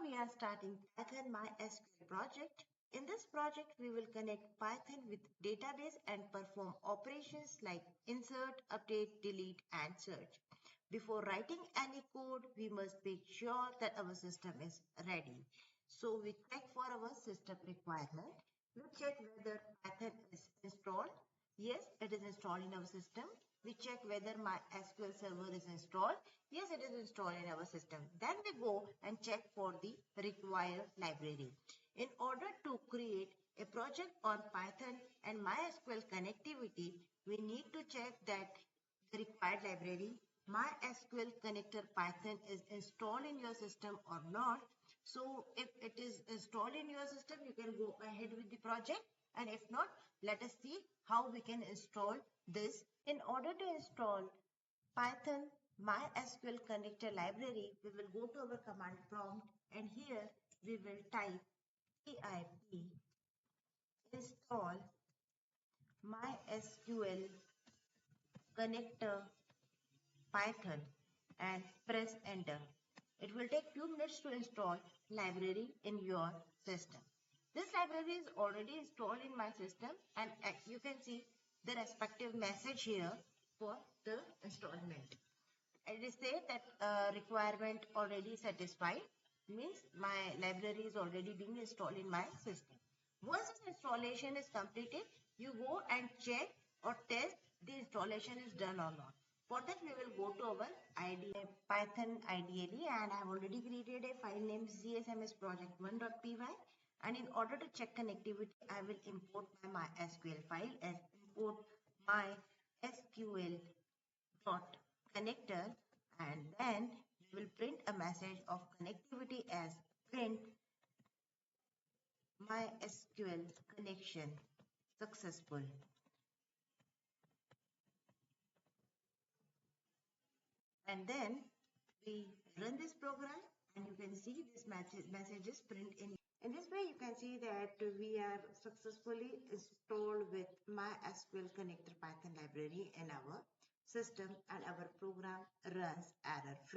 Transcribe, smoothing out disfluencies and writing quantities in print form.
we are starting Python MySQL project. In this project, we will connect Python with database and perform operations like insert, update, delete, and search. Before writing any code, we must make sure that our system is ready. So we check for our system requirement. We check whether Python is installed. Yes, it is installed in our system. We check whether my SQL server is installed. Yes, it is installed in our system. Then we go and check for the required library. In order to create a project on Python and MySQL connectivity, we need to check that the required library mysql-connector-python is installed in your system or not. So if it is installed in your system, you can go ahead with the project. And if not, let us see how we can install this. In order to install Python MySQL connector library, we will go to our command prompt and here we will type pip install mysql connector python and press enter. It will take few minutes to install library in your system. This library is already installed in my system and you can see the respective message here for the installment. It is say that requirement already satisfied, means my library is already being installed in my system. Once this installation is completed, you go and check or test the installation is done or not. For that, we will go to our IDE, Python IDE, and I have already created a file named csmsproject1.py. And in order to check connectivity, I will import my MySQL file as import mysql dot connector, and then we will print a message of connectivity as print MySQL connection successful. And then we run this program and you can see this messages print in. In this way, you can see that we are successfully installed with MySQL connector Python library in our system and our program runs error free.